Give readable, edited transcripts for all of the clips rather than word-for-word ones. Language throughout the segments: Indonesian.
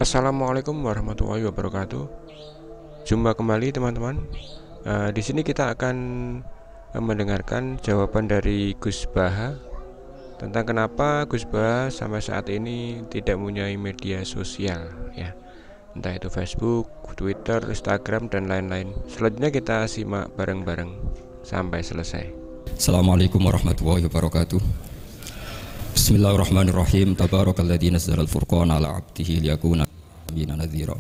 Assalamualaikum warahmatullahi wabarakatuh. Jumpa kembali teman-teman. Di sini kita akan mendengarkan jawaban dari Gus Baha tentang kenapa Gus Baha sampai saat ini tidak mempunyai media sosial, ya, entah itu Facebook, Twitter, Instagram dan lain-lain. Selanjutnya kita simak bareng-bareng sampai selesai. Assalamualaikum warahmatullahi wabarakatuh. Bismillahirrahmanirrahim. Tabarakalladzi nazzala al-furqana ala 'abdihi liyakuna lin-nabiyina nadhira.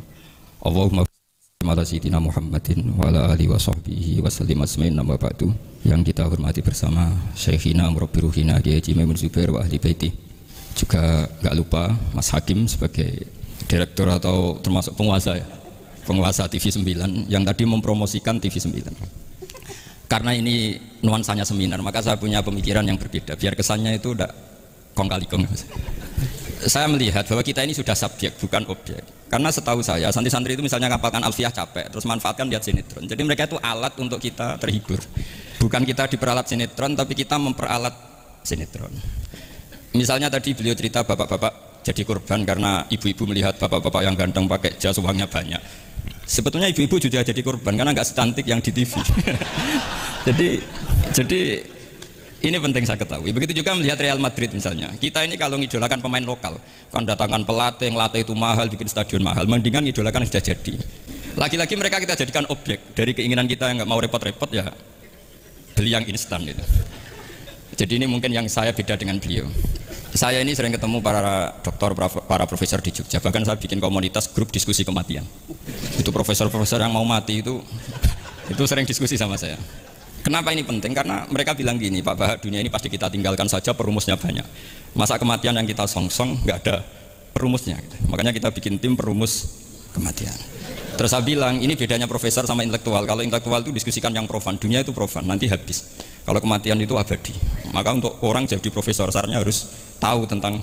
Allahumma shalli ala sayyidina Muhammadin wa ala alihi wa sahbihi wa sallim asma'in wa ba'du. Yang kita hormati bersama Syekhina Murabbi Ruhina Kiai Haji Maimun Zubair wa ahli baiti. Juga enggak lupa Mas Hakim sebagai direktur atau termasuk penguasa, ya. Penguasa TV 9 yang tadi mempromosikan TV 9. Karena ini nuansanya seminar, maka saya punya pemikiran yang berbeda biar kesannya itu udah kong kali kong. Saya melihat bahwa kita ini sudah subjek bukan objek. Karena setahu saya santri-santri itu misalnya ngapalkan alfiah capek terus manfaatkan lihat sinetron. Jadi mereka itu alat untuk kita terhibur. Bukan kita diperalat sinetron tapi kita memperalat sinetron. Misalnya tadi beliau cerita bapak-bapak jadi korban karena ibu-ibu melihat bapak-bapak yang ganteng pakai jas uangnya banyak. Sebetulnya ibu-ibu juga jadi korban karena nggak secantik yang di TV. jadi ini penting saya ketahui. Begitu juga melihat Real Madrid misalnya. Kita ini kalau ngidolakan pemain lokal, kan datangkan pelatih, ngelatih itu mahal, bikin stadion mahal. Mendingan ngidolakan yang sudah jadi. Lagi-lagi mereka kita jadikan objek dari keinginan kita yang nggak mau repot-repot, ya beli yang instan gitu. Jadi ini mungkin yang saya beda dengan beliau. Saya ini sering ketemu para dokter, para profesor di Jogja. Bahkan saya bikin komunitas grup diskusi kematian. Itu profesor-profesor yang mau mati itu sering diskusi sama saya. Kenapa ini penting? Karena mereka bilang gini, Pak Bahak, dunia ini pasti kita tinggalkan saja, perumusnya banyak. Masa kematian yang kita songsong nggak ada perumusnya gitu. Makanya kita bikin tim perumus kematian. Terus saya bilang, ini bedanya profesor sama intelektual. Kalau intelektual itu diskusikan yang profan, dunia itu profan, nanti habis. Kalau kematian itu abadi. Maka untuk orang jadi profesor, sarannya harus tahu tentang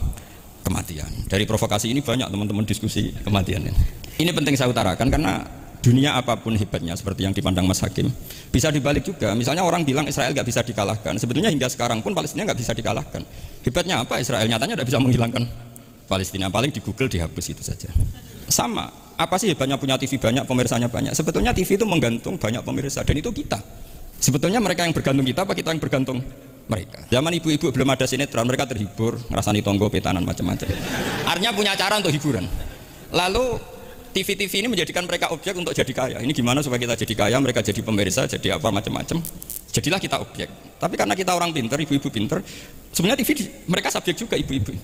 kematian. Dari provokasi ini banyak teman-teman diskusi kematian ini. Ini penting saya utarakan karena dunia apapun hebatnya seperti yang dipandang Mas Hakim bisa dibalik juga. Misalnya orang bilang Israel nggak bisa dikalahkan, sebetulnya hingga sekarang pun Palestina nggak bisa dikalahkan. Hebatnya apa Israel? Nyatanya tidak bisa menghilangkan Palestina, paling di Google dihapus itu saja. Sama, apa sih hebatnya punya TV banyak, pemirsanya banyak? Sebetulnya TV itu menggantung banyak pemirsa dan itu kita. Sebetulnya mereka yang bergantung kita apa kita yang bergantung mereka? Zaman ibu-ibu belum ada sinetron, mereka terhibur, ngerasani tonggo, petanan, macam-macam. Artinya punya cara untuk hiburan. Lalu TV-TV ini menjadikan mereka objek untuk jadi kaya. Ini gimana supaya kita jadi kaya, mereka jadi pemirsa, jadi apa macam-macam. Jadilah kita objek. Tapi karena kita orang pinter, ibu-ibu pinter, sebenarnya TV mereka subjek juga ibu-ibu.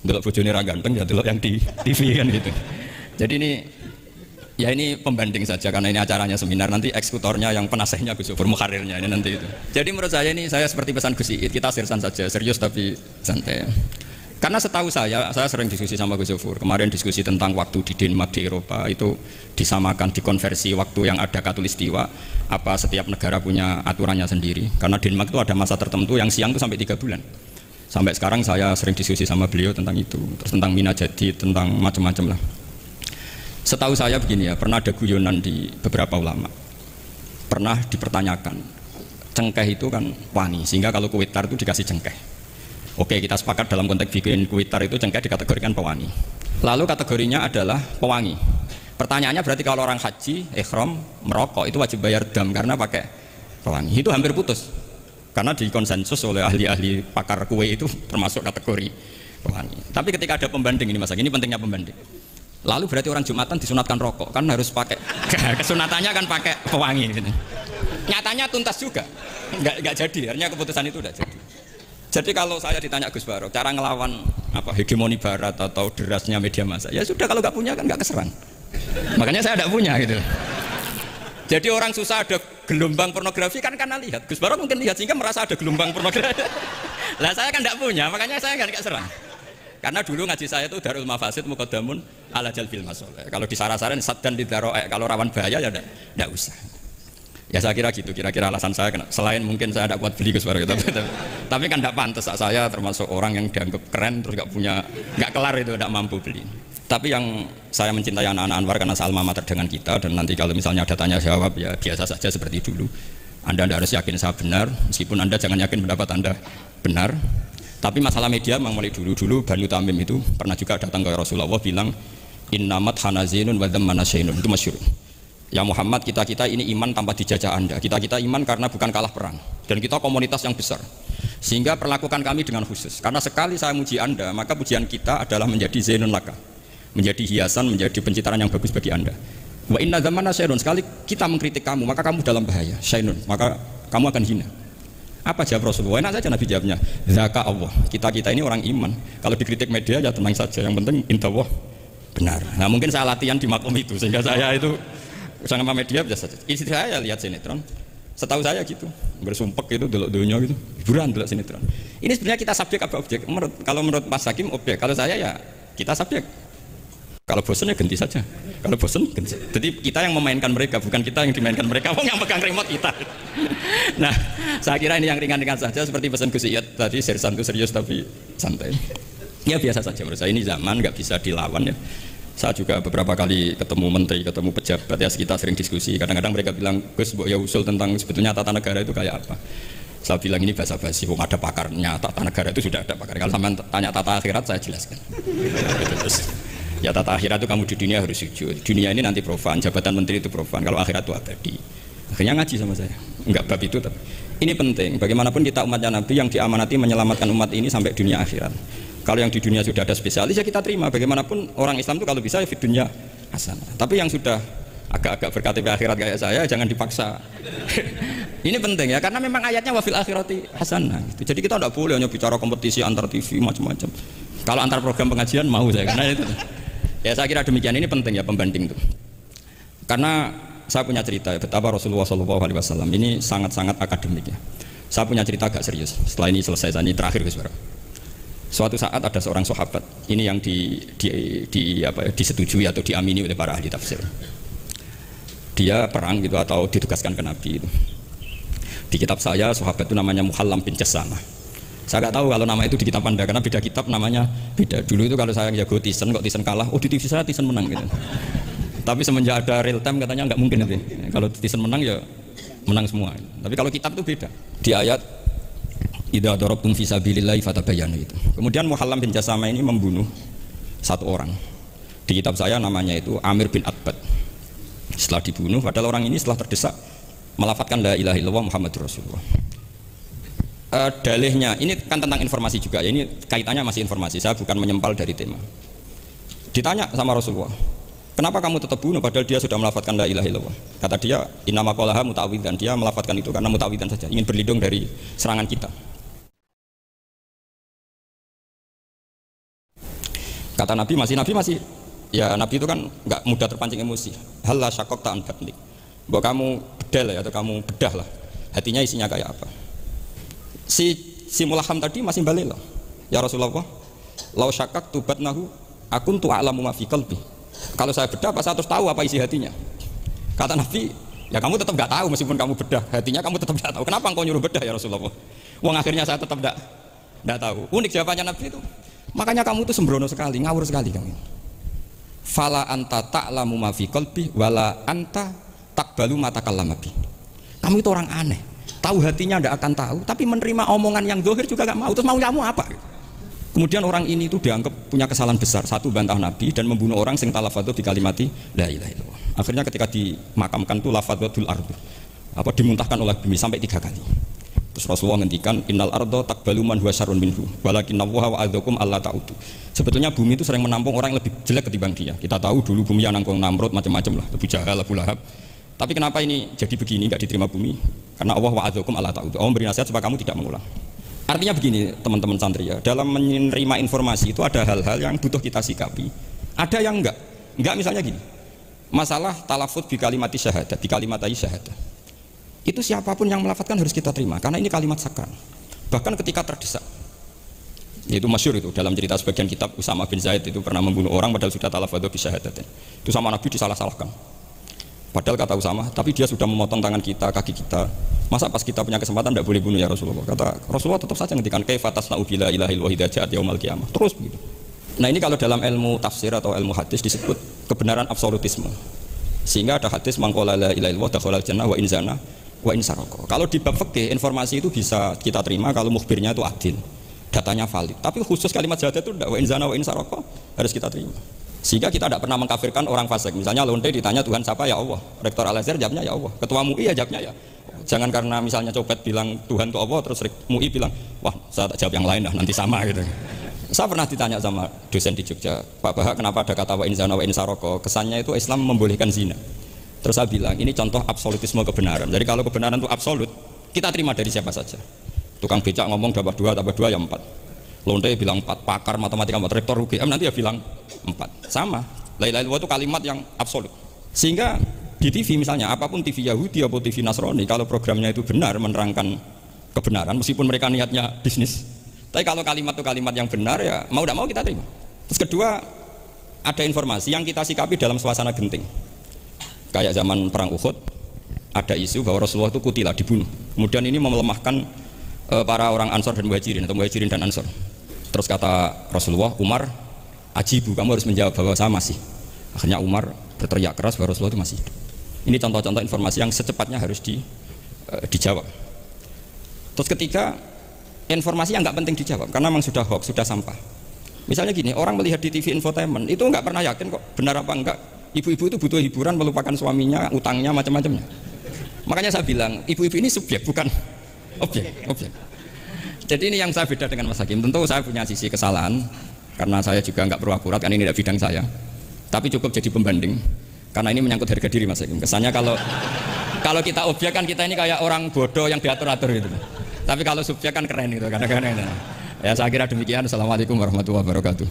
Delok bojone ra ganteng ya delok yang di TV kan gitu. Jadi ini pembanding saja karena ini acaranya seminar, nanti eksekutornya yang penasehnya Gus Yufur, mukarirnya ini nanti itu. Jadi menurut saya ini saya seperti pesan Gus Iid, kita sirsan saja, serius tapi santai. Karena setahu saya sering diskusi sama Gus Yufur. Kemarin diskusi tentang waktu di Denmark di Eropa itu disamakan, dikonversi waktu yang ada katulistiwa. Apa setiap negara punya aturannya sendiri. Karena Denmark itu ada masa tertentu yang siang itu sampai 3 bulan. Sampai sekarang saya sering diskusi sama beliau tentang itu. Terus tentang mina jadi, tentang macam-macam lah. Setahu saya begini ya, pernah ada guyonan di beberapa ulama. Pernah dipertanyakan, cengkeh itu kan wangi, sehingga kalau kue tar itu dikasih cengkeh. Oke, kita sepakat dalam konteks bikin kue tar itu cengkeh dikategorikan pewangi. Lalu kategorinya adalah pewangi. Pertanyaannya berarti kalau orang haji, ihram, merokok itu wajib bayar dam karena pakai pewangi. Itu hampir putus. Karena dikonsensus oleh ahli-ahli pakar kue itu termasuk kategori pewangi. Tapi ketika ada pembanding ini Mas, ini pentingnya pembanding. Lalu berarti orang Jumatan disunatkan rokok, kan harus pakai kesunatannya kan pakai pewangi gitu. Nyatanya tuntas juga. Enggak jadi, artinya keputusan itu udah jadi. Jadi kalau saya ditanya Gus Barok, cara ngelawan hegemoni barat atau derasnya media massa, ya sudah kalau nggak punya kan nggak keserang. Makanya saya tidak punya gitu. Jadi orang susah ada gelombang pornografi kan karena lihat. Gus Barok mungkin lihat sehingga merasa ada gelombang pornografi. Lah saya kan tidak punya, makanya saya nggak serang. Karena dulu ngaji saya itu Darul Mafasid Muqaddamun ala Jalbil Masoleh. Kalau disara-saran saddan lidharo'e, kalau rawan bahaya ya tidak usah. Ya saya kira gitu, kira-kira alasan saya selain mungkin saya tidak kuat beli Gus Barok, tapi kan tidak pantas saya termasuk orang yang dianggap keren terus nggak kelar itu, tidak mampu beli. Tapi yang saya mencintai anak-anak Anwar karena alma mater dengan kita, dan nanti kalau misalnya ada tanya jawab ya biasa saja seperti dulu. Anda harus yakin saya benar, meskipun Anda jangan yakin pendapat Anda benar. Tapi masalah media memang mulai dulu Banu Tamim itu pernah juga datang ke Rasulullah bilang, Innamat hanazinun wa dhammana syainun. Itu masyhur. Ya Muhammad, kita ini iman tanpa dijajah Anda. Kita iman karena bukan kalah perang. Dan kita komunitas yang besar. Sehingga perlakukan kami dengan khusus. Karena sekali saya muji Anda, maka pujian kita adalah menjadi zainun laka. Menjadi hiasan, menjadi pencitraan yang bagus bagi Anda. Wa inna dhammana syainun. Sekali kita mengkritik kamu, maka kamu dalam bahaya. Syainun, maka kamu akan hina. Apa jawab Rasulullah? Enak saja Nabi jawabnya. Zaka Allah. Kita ini orang iman. Kalau dikritik media ya tenang saja. Yang penting intawah benar. Nah mungkin saya latihan di makom itu sehingga saya itu sama media biasa saja. Istri saya lihat sinetron. Setahu saya gitu. Bersumpek itu delok dunia gitu. Hiburan delok sinetron. Ini sebenarnya kita subjek apa objek? Kalau menurut Mas Hakim objek. Kalau saya ya kita subjek. Kalau bosan ya ganti saja. Kalau bosan ganti. Jadi kita yang memainkan mereka, bukan kita yang dimainkan mereka. Yang pegang remote kita. Nah, saya kira ini yang ringan-ringan saja seperti pesan Gus Iyad tadi, sersan itu serius tapi santai. Ya biasa saja menurut saya, ini zaman nggak bisa dilawan ya. Saya juga beberapa kali ketemu menteri, ketemu pejabat ya, kita sering diskusi. Kadang-kadang mereka bilang, Gus, ya usul tentang sebetulnya tata negara itu kayak apa. Saya bilang ini basa-basi, ada pakarnya, tata negara itu sudah ada pakar. Kalau sampai tanya tata akhirat saya jelaskan. Ya tata akhirat itu kamu di dunia harus sujud. Dunia ini nanti profan, jabatan menteri itu profan. Kalau akhirat itu abadi. Akhirnya ngaji sama saya. Enggak bab itu tapi ini penting. Bagaimanapun kita umatnya Nabi yang diamanati menyelamatkan umat ini sampai dunia akhirat. Kalau yang di dunia sudah ada spesialis ya kita terima. Bagaimanapun orang Islam itu kalau bisa ya di dunia hasanah. Tapi yang sudah agak-agak berKTP akhirat kayak saya jangan dipaksa. Ini penting ya karena memang ayatnya wafil akhirati hasanah. Jadi kita tidak boleh hanya bicara kompetisi antar TV macam-macam. Kalau antar program pengajian mau saya karena itu. Ya saya kira demikian, ini penting ya pembanding itu. Karena saya punya cerita ya, betapa Rasulullah SAW ini sangat-sangat akademik ya. Saya punya cerita agak serius. Setelah ini selesai, ini terakhir Gus Bara. Suatu saat ada seorang sahabat, ini yang disetujui atau diamini oleh para ahli tafsir. Dia perang gitu atau ditugaskan ke Nabi itu. Di kitab saya sahabat itu namanya Muhallam bin Jassamah. Saya nggak tahu kalau nama itu di kitab Anda karena beda kitab namanya beda. Dulu itu kalau saya jago Tyson, kok Tyson kalah, oh di TV saya Tyson menang gitu. Tapi semenjak ada real time katanya nggak mungkin itu. Kalau Tyson menang ya menang semua. Tapi kalau kitab itu beda. Di ayat idza darabtum fi sabilillahi fatabayyanu itu. Kemudian Muhallam bin Jassamah ini membunuh satu orang. Di kitab saya namanya itu Amir bin Atbad. Setelah dibunuh, padahal orang ini setelah terdesak melafadzkan la ilaha illallah Muhammadur Rasulullah. Dalihnya ini kan tentang informasi juga ya, ini kaitannya masih informasi, saya bukan menyempal dari tema. Ditanya sama Rasulullah, kenapa kamu tetap bunuh padahal dia sudah melafadzkan la ilaha illallah? Kata dia, innama qalaha muta'awwidzan, dia melafadzkan itu karena muta'awwidzan saja, ingin berlindung dari serangan kita. Kata Nabi masih ya Nabi itu kan nggak mudah terpancing emosi. Halla syaqaqta an batnik, bahwa kamu bedal ya atau kamu bedah lah hatinya isinya kayak apa. Si Mulaham tadi masih balik loh. Ya Rasulullah, lau syakak tubat nahu akun tu a'lamu ma fi qalbi. Kalau saya bedah, apa saya harus tahu apa isi hatinya? Kata Nabi, ya kamu tetap nggak tahu meskipun kamu bedah. Hatinya kamu tetap nggak tahu. Kenapa engkau nyuruh bedah ya Rasulullah? Wong akhirnya saya tetap nggak tahu. Unik jawabannya Nabi itu. Makanya kamu itu sembrono sekali, ngawur sekali kamu. Fala anta ta'lamu ma fi qalbi wala anta taqbalu ma takallama bi. Kamu itu orang aneh. Tahu hatinya tidak akan tahu, tapi menerima omongan yang zahir juga gak mau. Terus mau kamu apa? Kemudian orang ini itu dianggap punya kesalahan besar. Satu, bantah Nabi dan membunuh orang sing talafadhu bi kalimati la ilaha illallah. Akhirnya ketika dimakamkan itu lafadhatul ardu, dimuntahkan oleh bumi sampai 3 kali. Terus Rasulullah ngendikan innal ardo taqbalu man huwa syarrun minhu walakinnallaha wa'adzakum alla ta'udu. Sebetulnya bumi itu sering menampung orang yang lebih jelek ketimbang dia. Kita tahu dulu bumi yang nampung Namrud macam-macam lah, Abu Jahal, Abu Lahab. Tapi kenapa ini jadi begini, nggak diterima bumi? Karena Allah wa'adzakum alla ta'udu. Allah memberi nasihat supaya kamu tidak mengulang. Artinya begini teman-teman santri ya, dalam menerima informasi itu ada hal-hal yang butuh kita sikapi. Ada yang enggak misalnya gini. Masalah talafut bi kalimati syahadah, bi kalimatai syahadah. Itu siapapun yang melafadzkan harus kita terima karena ini kalimat sakral. Bahkan ketika terdesak. Itu masyhur itu dalam cerita sebagian kitab Usama bin Zaid itu pernah membunuh orang padahal sudah talafadhu bi syahadatin. Itu sama Nabi disalah-salahkan. Padahal kata Usama, tapi dia sudah memotong tangan kita, kaki kita. Masa pas kita punya kesempatan tidak boleh bunuh ya Rasulullah? Kata Rasulullah tetap saja ngendikan kaifa tasna'u bila ilaha illallah idza ja'at yaumul qiyamah. Terus begitu. Nah, ini kalau dalam ilmu tafsir atau ilmu hadis disebut kebenaran absolutisme. Sehingga ada hadis mangqala la ilaha illallah dakhalal jannah wa in zana wa in saraka. Kalau di bab fikih informasi itu bisa kita terima kalau mukhbirnya itu adil. Datanya valid. Tapi khusus kalimat syahadat itu tidak wa in zana wa in saraka harus kita terima. Sehingga kita tidak pernah mengkafirkan orang fasik. Misalnya lonte ditanya Tuhan siapa, ya Allah. Rektor Al-Azhar jawabnya ya Allah. Ketua MUI ya jawabnya ya. Jangan karena misalnya copet bilang Tuhan itu Allah, terus MUI bilang, wah saya tak jawab yang lain dah, nanti sama gitu. Saya pernah ditanya sama dosen di Jogja, Pak Bahak, kenapa ada kata wa in zana wa in saroko? Kesannya itu Islam membolehkan zina. Terus saya bilang, ini contoh absolutisme kebenaran. Jadi kalau kebenaran itu absolut, kita terima dari siapa saja. Tukang becak ngomong tambah 2 ya 4. Lonte bilang 4, pakar matematika, rektor UGM nanti ya bilang 4. Sama. La ilaha illallah itu kalimat yang absolut. Sehingga di TV misalnya, apapun TV Yahudi atau TV Nasrani, kalau programnya itu benar menerangkan kebenaran, meskipun mereka niatnya bisnis, tapi kalau kalimat itu kalimat yang benar, ya mau tidak mau kita terima. Terus kedua, ada informasi yang kita sikapi dalam suasana genting. Kayak zaman perang Uhud, ada isu bahwa Rasulullah itu kutilah, dibunuh. Kemudian ini melemahkan para orang Ansor dan Muhajirin, atau Muhajirin dan Ansor. Terus kata Rasulullah, Umar, ajibu, kamu harus menjawab bahwa saya masih. Akhirnya Umar berteriak keras bahwa Rasulullah itu masih. Ini contoh-contoh informasi yang secepatnya harus dijawab. Terus ketiga, informasi yang nggak penting dijawab karena memang sudah hoax, sudah sampah. Misalnya gini, orang melihat di TV infotainment itu nggak pernah yakin kok benar apa enggak. Ibu-ibu itu butuh hiburan, melupakan suaminya, utangnya, macam-macamnya. Makanya saya bilang, ibu-ibu ini subjek bukan objek. Jadi ini yang saya beda dengan Mas Hakim. Tentu saya punya sisi kesalahan karena saya juga nggak perlu akurat, kan ini tidak bidang saya. Tapi cukup jadi pembanding karena ini menyangkut harga diri Mas Hakim. Kesannya kalau kita objek kan kita ini kayak orang bodoh yang diatur-atur gitu. Tapi kalau subjek kan keren gitu kadang-kadang. Ya saya kira demikian. Assalamualaikum warahmatullahi wabarakatuh.